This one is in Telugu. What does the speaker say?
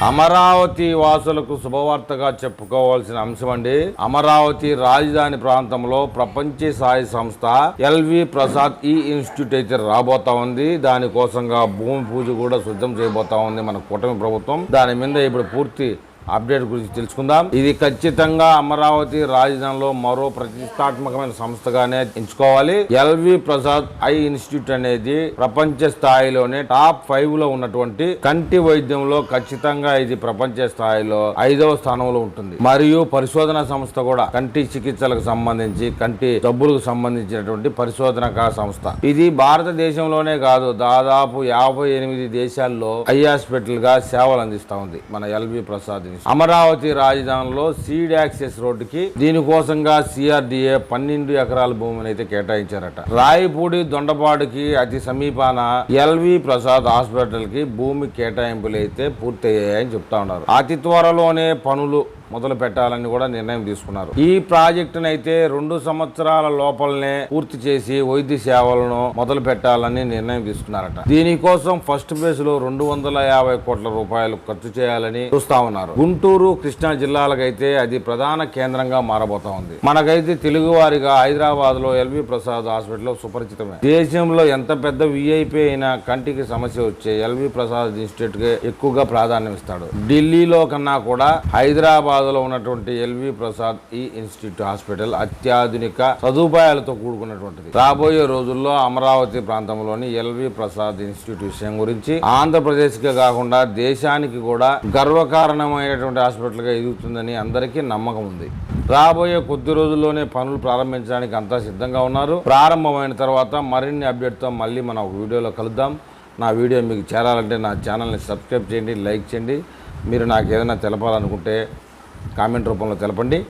అమరావతి వాసులకు శుభవార్తగా చెప్పుకోవాల్సిన అంశం అండి. అమరావతి రాజధాని ప్రాంతంలో ప్రపంచ స్థాయి సంస్థ ఎల్వి ప్రసాద్ ఈ ఇన్స్టిట్యూట్ అయితే రాబోతా ఉంది. దానికోసంగా భూమి పూజ కూడా సిద్ధం చేయబోతా ఉంది మన కూటమి ప్రభుత్వం. దాని మీద ఇప్పుడు పూర్తి అప్డేట్ గురించి తెలుసుకుందాం. ఇది ఖచ్చితంగా అమరావతి రాజధానిలో మరో ప్రతిష్టాత్మకమైన సంస్థగానే ఎంచుకోవాలి. ఎల్వి ప్రసాద్ ఐ ఇన్స్టిట్యూట్ అనేది ప్రపంచ స్థాయిలోనే టాప్ 5 లో ఉన్నటువంటి కంటి వైద్యంలో ఖచ్చితంగా ఇది ప్రపంచ స్థాయిలో 5వ స్థానంలో ఉంటుంది. మరియు పరిశోధన సంస్థ కూడా కంటి చికిత్సలకు సంబంధించి కంటి జబ్బులకు సంబంధించినటువంటి పరిశోధన సంస్థ. ఇది భారతదేశంలోనే కాదు, దాదాపు 58 దేశాల్లో ఐ హాస్పిటల్ గా సేవలు అందిస్తా ఉంది మన ఎల్వి ప్రసాద్. అమరావతి రాజధానిలో సీడ్ యాక్సెస్ రోడ్డుకి దీనికోసంగా సిఆర్డిఏ 12 ఎకరాల భూమిని అయితే కేటాయించారట. రాయపూడి దొండపాడుకి అతి సమీపాన ఎల్వి ప్రసాద్ హాస్పిటల్ కి భూమి కేటాయింపులు అయితే పూర్తయ్యాయని చెప్తా ఉన్నారు. అతి త్వరలోనే పనులు మొదలు పెట్టాలని కూడా నిర్ణయం తీసుకున్నారు. ఈ ప్రాజెక్టును అయితే 2 సంవత్సరాల లోపలనే పూర్తి చేసి వైద్య సేవలను మొదలు పెట్టాలని నిర్ణయం తీసుకున్నారట. దీనికోసం ఫస్ట్ ఫేజ్ లో 250 కోట్ల రూపాయలు ఖర్చు చేయాలని చూస్తా ఉన్నారు. గుంటూరు, కృష్ణా జిల్లాలకైతే అది ప్రధాన కేంద్రంగా మారబోతా ఉంది. మనకైతే తెలుగు వారిగా హైదరాబాద్ లో ఎల్వి ప్రసాద్ హాస్పిటల్ సుపరిచితమే. దేశంలో ఎంత పెద్ద విఐపి అయినా కంటికి సమస్య వచ్చే ఎల్వి ప్రసాద్ ఇన్స్టిట్యూట్ కి ఎక్కువగా ప్రాధాన్యం ఇస్తాడు. ఢిల్లీలో కన్నా కూడా హైదరాబాద్ లో ఉన్నటువంటి ఎల్వి ప్రసాద్ ఈ ఇన్స్టిట్యూట్ హాస్పిటల్ అత్యాధునిక సదుపాయాలతో కూడుకున్నటువంటిది. రాబోయే రోజుల్లో అమరావతి ప్రాంతంలోని ఎల్వి ప్రసాద్ ఇన్స్టిట్యూట్ విషయం గురించి ఆంధ్రప్రదేశ్ కే కాకుండా దేశానికి కూడా గర్వకారణమైనటువంటి హాస్పిటల్ గా ఎదుగుతుందని అందరికీ నమ్మకం ఉంది. రాబోయే కొద్ది రోజుల్లోనే పనులు ప్రారంభించడానికి అంతా సిద్ధంగా ఉన్నారు. ప్రారంభమైన తర్వాత మరిన్ని అప్డేట్ తో మళ్ళీ మనం ఒక వీడియోలో కలుద్దాం. నా వీడియో మీకు చేరాలంటే నా ఛానల్ని సబ్స్క్రైబ్ చేయండి, లైక్ చేయండి. మీరు నాకు ఏదైనా తెలపాలనుకుంటే కామెంట్ రూపంలో తెలపండి.